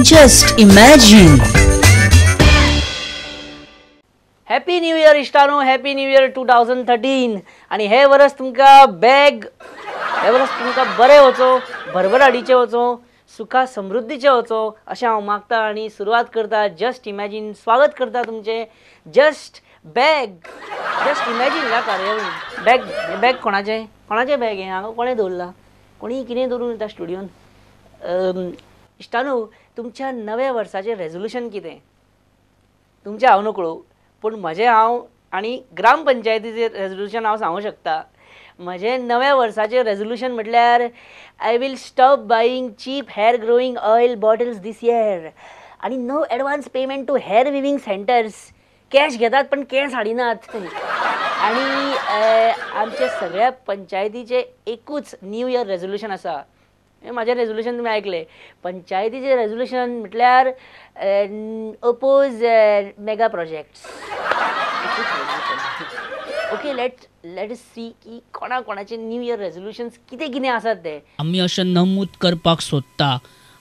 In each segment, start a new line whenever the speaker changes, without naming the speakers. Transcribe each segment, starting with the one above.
Just imagine.
Happy new year इश्टानो, happy new year 2013. आणि हे वर्स तुमका हे वर्स तुमका बरे वचो, भरभराटीचे वचो, सुखा समृद्धीचे वचो अशें हांव मागता आणि सुरवात करता जस्ट इमॅजिन. स्वागत करता तुमचे जस्ट इमॅजिन ह्या कार्यावळीन. बॅग कोणाचे बॅग हे हांगा कोणें दवरला, कोणी कितें दवरून येता स्टुडियोन. इश्टानो, तुमच्या नव्या वर्साचें रेझोल्युशन कितें तुमचें हांव नकळो, पूण म्हजें हांव आनी ग्रामपंचायतीचें रेझोल्युशन हांव सांगूं शकता. म्हजें नव्या वर्साचें रेझोल्युशन म्हटल्यार I will stop buying cheap hair growing oil bottles this year. आनी no advance payment to hair weaving centres. Cash घेतात पण केंस हाडिनात. आनी आमच्या सगळ्या पंचायतीचें एकूच न्यू इयर रेझोल्युशन आसा. माझे रेझोल्युशन तुम्ही ऐकले. पंचायतीचे रेझोल्युशन म्हटल्यार oppose mega projects. Okay, let see की कोणाचे न्यू इयर रेझोल्युशन्स कितें आसात ते.
आमी अशें नमूद करपाक सोदता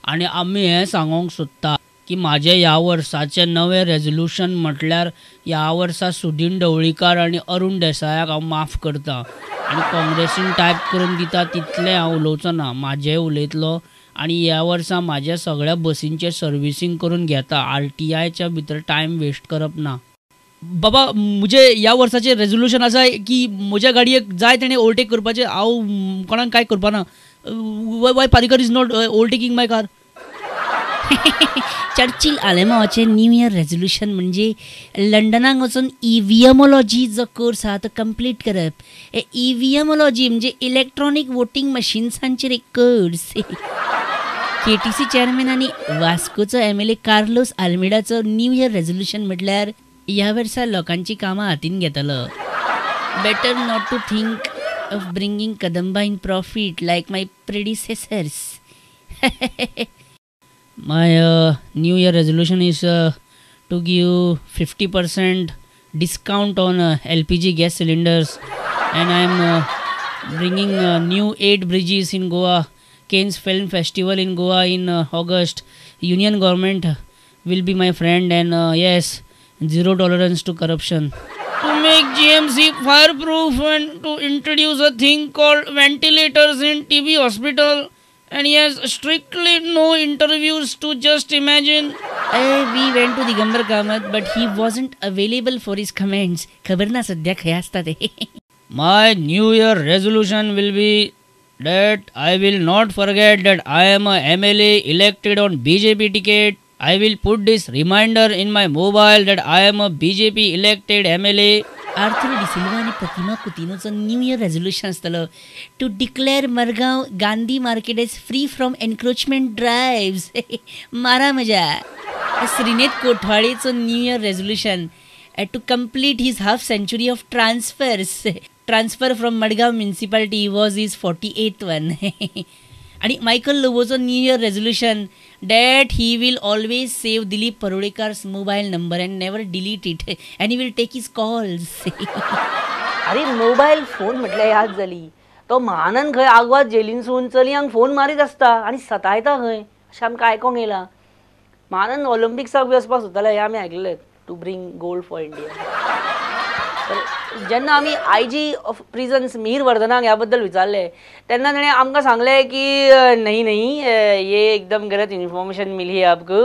आनी आमी हें सांगूंक सोदता की म्हाजें ह्या वर्साचें नवें रेझोल्युशन म्हटल्यार ह्या वर्सा सुदीन ढवळीकार आनी अरुण देसायाक हांव माफ करता आनी काँग्रेसीन टायप करून दिता तितलें हांव उलोवचो ना. म्हाजें उलयतलो आनी ह्या वर्सा म्हाज्या सगळ्या बसींचें सर्विसींग करून घेता. RTIच्या भितर टायम वेस्ट करप ना. बाबा, म्हजें ह्या वर्साचें रेझोल्युशन आसा की म्हज्या गाडयेक जाय तेणें ओवरटेक करपाचें. हांव कोणाक कांय करपाना. Why Parrikar is not overtaking my car. Churchill आलेमावाचें न्यू इयर रेझोल्युशन म्हणजे लंडनाक वचून EVMology कोर्स आहा तो कंप्लीट करप. EVMology म्हणजे इलेक्ट्रॉनिक वोटींग मशिन्सांचेर एक कोर्स. KTC चेअरमॅन आनी वास्कोचो MLA कार्लोस आल्मेडाचो न्यू इयर रेझोल्युशन म्हटल्यार ह्या वर्सा लोकांची कामां हातीन घेतलो. Better not to think of bringing Kadamba in profit like my predecessors. My New Year resolution is to give 50% discount on LPG gas cylinders, and I am bringing new 8 bridges in Goa. Cannes Film Festival in Goa in August. Union government will be my friend, and yes, zero tolerance to corruption. To make GMC fireproof and to introduce a thing called ventilators in TB hospital. And yes, strictly no interviews to Just Imagine. We went to Digambar Kamath, but he wasn't available for his comments. खबर ना सध्या खंय आसता ते. My New Year resolution will be that I will not forget that I am a MLA elected on BJP ticket. I will put this reminder in my mobile that I am a BJP elected MLA. Arthur D'Silva आणि प्रतिमा कुतिनोचं new year resolution आसतलो to declare Margao Gandhi market as free from encroachment drives. मारा मजा. श्रीनेत कोठवाळेचं new year resolution to complete his half century of transfer from Madgaon municipality was his 48th one. आणि मायकल लोबोचं new year resolution that he will always save Dilip Parolekars mobile number and never delete it, and he will take his calls.
अरे mobile phone म्हटल्यार याद जाली. तो महानन खंय आग्वाद जेलीनसून चलयांक phone मारीत आसता आनी सतायता खंय अशें आमकां आयकोंक येयलां. महानन ऑलिंपिक्साक बी वचपाक सोदताले हें आमी आयकलें, to bring gold for India. जेन्ना आमी IG ऑफ प्रिजन्स मिहीर वर्धनाक ह्या बद्दल विचारले तेन्ना ताणें आमकां सांगलें की नहीं ये एकदम गलत इन्फॉर्मेशन मिली है आपको,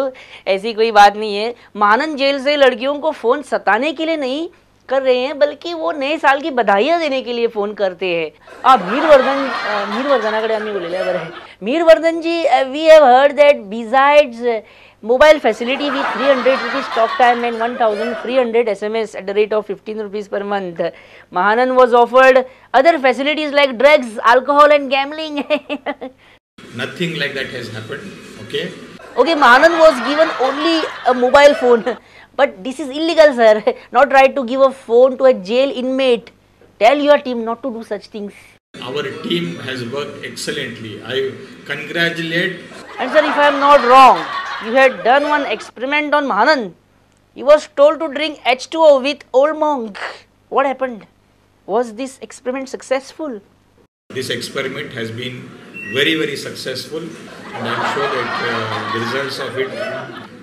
ऐसी कोई बात नहीं है. महानन जेल से लड़कियों को फ़ोन सताने के लिए नहीं कर रहे हैं बल्कि वो नए साल की बधाइयाँ देने के लिए फ़ोन करते हैं. मिहीर वर्धनाकडे आम्ही उलयल्या बरें. Mihir Vardhan ji, we have heard that besides mobile facility with 300 rupees talk time and 1300 SMS at the rate of 15 rupees per month, Mahanan was offered other facilities like drugs, alcohol and gambling.
Nothing like that has happened. Okay,
Mahanan was given only a mobile phone, but this is illegal, sir. Not right to give a phone to a jail inmate. Tell your team not to do such things.
Our team has worked excellently. I congratulate.
And sir, if I am not wrong, you had done one experiment on Mahanan. He was told to drink H2O with Old Monk. What happened? Was this experiment successful?
This experiment has been very, very successful, and I'm sure that the results of it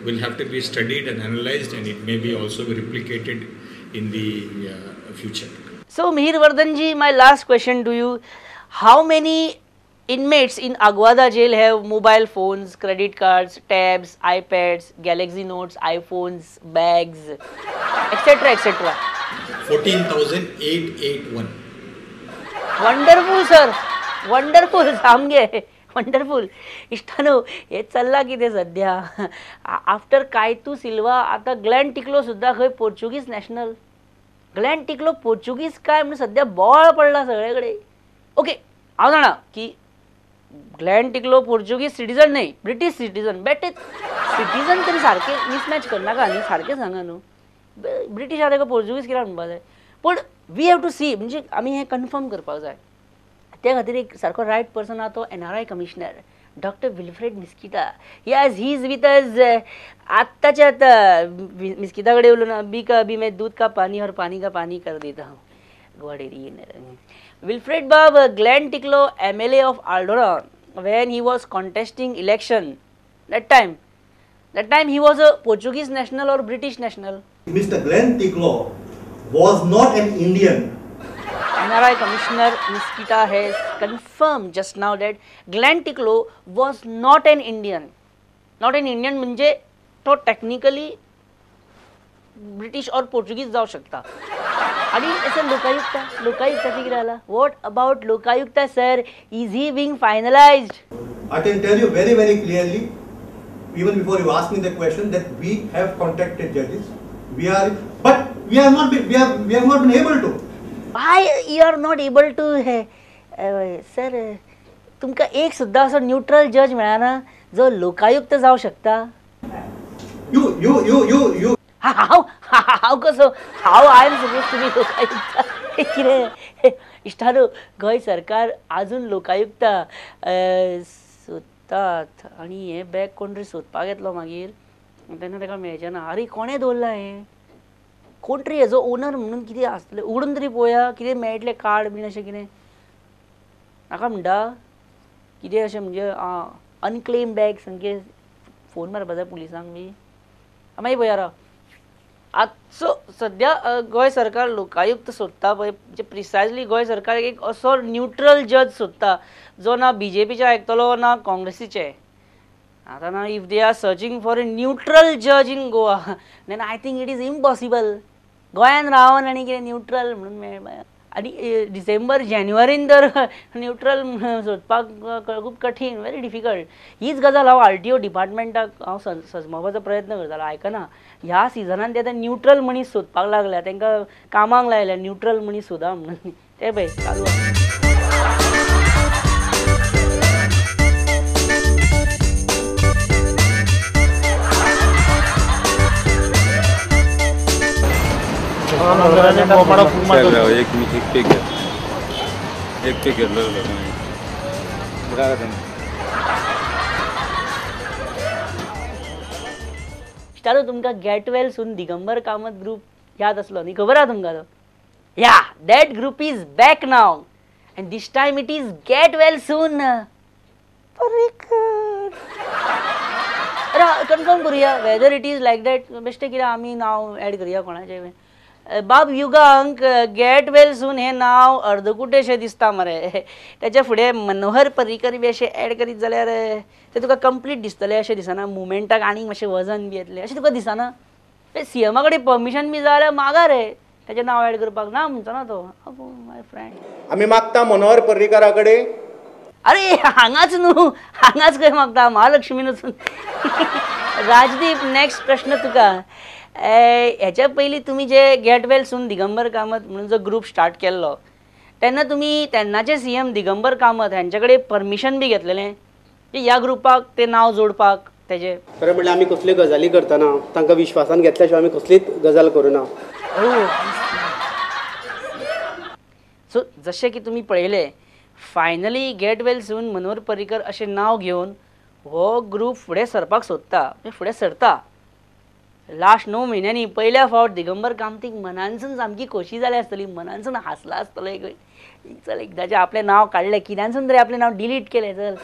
will have to be studied and analyzed, and it may be also be replicated in the future.
So, Mihir Vardhanji, my last question to you: how many inmates in Aguada jail have mobile phones, credit cards, tabs, iPads, Galaxy Notes, iPhones, bags, etc., etc.?
14,881.
Wonderful sir, wonderful सामगे wonderful. इष्टानो हे चल्ला कितें सध्या after कायतू सिल्वा आता Glenn टिकलो सुद्धा खंय पोर्चुगीज नॅशनल. ग्लॅन टिकलो पोर्चुगीज काय म्हणून सध्या बोळ पडला सगळ्याकडे. ओके, हांव जाणा की ग्लॅन टिकलो पोर्चुगीज सिटीजन नाही, ब्रिटीश सिटीजन. बेटे सिटीजन तरी सारखे मिसमॅच करनाका न्ही, सारखे सांगा न्हू. ब्रिटीश आहा ताका पोर्चुगीज कित्याक म्हणपा जाय. पूण वी हॅव टू सी, म्हणजे आमी हें कन्फर्म करपाक जाय. त्या खातीर एक सारको रायट पर्सन आहा तो NRI commissioner doctor Wilfred Mesquita. Yes, he is with us. आत्ताच्या आत्ता मिस्किता कडेन उलोवन अभी का अभी मैं दूध का पानी और पानी का पानी कर देता हूँ. God Wilfred Bob, Glenn Ticklow, MLA of Aldoran, when he was contesting election, that time he was a Portuguese national or British national?
Mr. Glenn Ticklow was not an Indian.
NRI Commissioner Miskita has confirmed just now that Glenn Ticklow was not an Indian. Not an Indian म्हणजे तो technically British or Portuguese जाऊ शकता. आणि असं लोकायुक्ताची कितें जाला? What about Lokayukta sir? Is he being finalized?
I can tell you very, very clearly, even before you ask me the question, that we have contacted judges. But we have not been able to.
Why you are not able to? Sir, तुमका एक सुद्धा असं neutral जज मिळाना जो लोकायुक्त जाऊ शकता?
You.
How कसो? How I am supposed to be लोकायुक्त? कितें इश्टानो, गोंय सरकार अजून लोकायुक्ता सोदतात आनी हें बॅग कोण तरी सोदपाक येतलो मागीर तेन्ना ताका मेळचें ना. अरे कोणें दवरलां हें? कोण तरी हेजो ओनर म्हणून कितें आसतलें? उगडून तरी पळोवया कितें मेळटलें कार्ड बीन अशें कितें. नाका म्हणटा कितें अशें म्हणजे अनक्लेम बॅग सामकें फोन मारपा जाय पुलिसांक बी. मागीर पळया राव. आजचो सध्या गोंय सरकार लोकायुक्त सोदता पळय, म्हणजे प्रिसायजली गोंय सरकार एक असो न्यूट्रल जज सोदता जो ना BJPचे आयकतलो ना काँग्रेसीचे. आता ना if they are searching for a neutral जज in Goa, then I think it is impossible. गोंयान रावन आनी कितें न्यूट्रल म्हणून मेळपा आनी डिसेंबर जानेवारीन तर न्यूट्रल सोदपाक खूब कठीण, व्हेरी डिफिकल्ट. हीच गजाल हांव RTO डिपार्टमेंटाक हांव सजमावपाचो प्रयत्न करतालो. आयकना, ह्या सिजनान ते न्यूट्रल मनीस सोदपाक लागल्या, तांकां कामाक लायल्या न्यूट्रल मनीस सोदा म्हणून. ते पळय चालू आसा.
एक पे घेतलं
स्टारो तुमकां get well soon Digambar Kamat group याद आसलो न्ही? खबर आहा तुमकां तो? Yeah, that group is back now and this time it is get well soon. Confirm करूया whether it is like that. बेश्टें कितें आमी नांव एड करुया कोणाचें. बाब युगांक गेट वेल सून हें नांव अर्दकुटेशें दिसता मरे. तेच्या फुडें मनोहर पर्रीकर बी अशें एड करीत जाल्यार तें तुका कंप्लीट दिसतलें अशें दिसना? मुवमेंटाक आनीक मातशें वजन बी येतलें अशें तुका दिसना? CM कडेन परमिशन बी जाल्यार मागा रे तेजें नांव एड करपाक. ना म्हणचो ना तो. माय फ्रेंड,
आमी मागता मनोहर पर्रीकरा कडेन.
अरे हांगाच न्हू, हांगाच खंय मागता? महालक्ष्मीन वचून. राजदीप, नेक्स्ट प्रश्न तुका. हेच्या पयलीं तुमी जे gate well soon Digambar Kamat म्हणून जो ग्रुप स्टार्ट केल्लो तेन्ना तुमी तेन्नाचे CM दिगंबर कामत हांचे कडेन परमिशन बी घेतलेलें ह्या ग्रुपाक तें नांव जोडपाक तेजें?
खरें म्हणल्यार आमी कसल्यो गजाली करतना तांकां विश्वासान घेतल्या शिवाय आमी कसलीच गजाल करूना.
सो जशें की तुमी पळयलें, फायनली गेट वेल सून मनोहर पर्रीकर अशें नांव घेवन हो ग्रूप फुडें सरपाक सोदता, फुडें सरता. लास्ट 9 म्हयन्यांनी पयल्या फावट दिगंबर कामतीक मनानसून सामकी खोशी जाली आसतली, मनानसून हांसला आसतलो एक चल एकदाचें आपलें नांव काडलें, कित्यानसून तरी आपलें नांव डिलीट केलें चल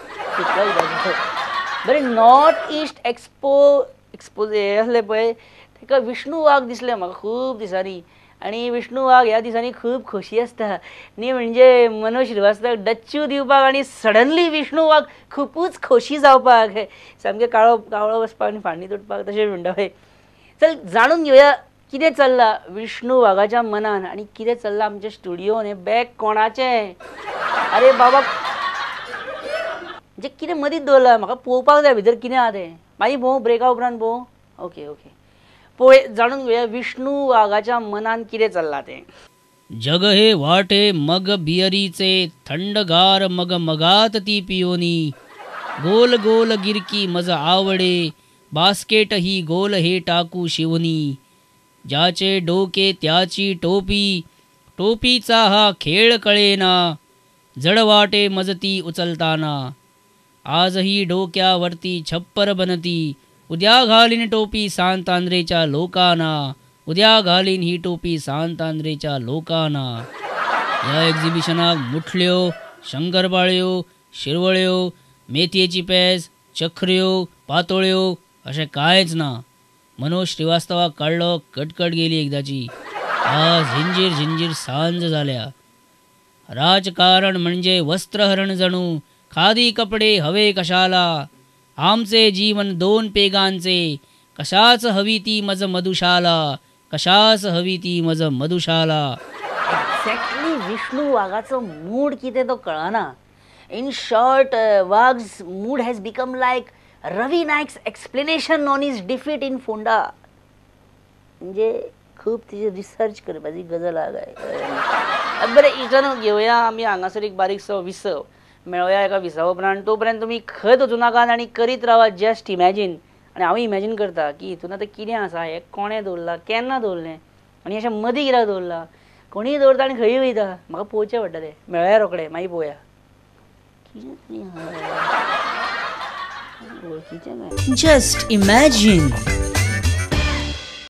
बरें. नॉर्थ इस्ट एक्सपोज हें आसलें पळय ताका विष्णू वाघ दिसलें म्हाका खूब दिसांनी. आनी विष्णू वाघ ह्या दिसांनी खूब खोशी आसता न्ही, म्हणजे मनोज श्रीवास्तव डच्चू दिवपाक आनी सडनली विष्णू वाघ खुबूच खोशी जावपाक, सामकें कावळो बसपाक आनी फांडी तुटपाक तशें म्हणटा पळय. चल जाणून घेवया कितें चल्लां विष्णू वाघाच्या मनान आनी कितें चल्लां आमच्या स्टुडियोन. हें बॅग कोणाचें? अरे बाबा म्हणजे कितें मदींच दवरलां, म्हाका पळोवपाक जाय भितर कितें आहा तें. मागीर पळोवं ब्रेका उपरांत पळोवं. ओके ओके पळय जाणून घेवया विष्णू वाघाच्या मनान कितें चल्लां तें.
जग हे वाटे मग बियरीचे थंडगार मग मगात ती पियोनी. गोल गोल गिरकी मज आवडे बास्केट ही गोल हे टाकू शिवनी. ज्याचे डोके त्याची टोपी टोपीचा हा खेळ कळेना. जड वाटे मजती उचलताना आजही डोक्यावरती छप्पर बनती. उद्या घालीन टोपी सांतांद्रेच्या लोकांना. उद्या घालीन ही टोपी सांतांद्रेच्या लोकांना. ह्या एक्झिबिशनाक मुठल्यो शंकरपाळ्यो शिरवळ्यो मेथयेची पेज चखऱ्यो पातोळ्यो अशें कांयच ना. मनोज श्रीवास्तवाक काडलो कटकट गेली एकदाची. आज झिंजीर झिंजीर सांज जाल्या. राजकारण म्हणजे वस्त्रहरण जणू. खादी कपडे हवे कशाला. आमचे जीवन 2 पेगांचे. कशाच हवी ती मज मधुशाला. कशाच हवी ती मज मधुशाला.
एक्झॅक्टली विष्णू वाघाचो मूड कितें तो कळना. In short Wagh's mood has become like Ravi Naik's explanation on his defeat in Ponda. म्हणजे खूब तिचे रिसर्च करपाची गजाल आहा काय. बरें इथून घेवया आमी हांगासर एक बारीकसो विसव मेळोया एका विसवा उपरांत. तोपर्यंत तुमी खंयच वचूं नाकात आनी करीत रावात जस्ट इमॅजीन. आनी हांव इमॅजीन करता की हितून आतां कितें आसा, हें कोणें दवरलां केन्ना दवरलें आनी अशें मदीं कित्याक दवरलां. कोणीय दवरता आनी खंयी वयता. म्हाका पळोवचें पडटा तें. मेळोया रोखडें मागीर पळोवया कितें तरी आहा.
Just imagine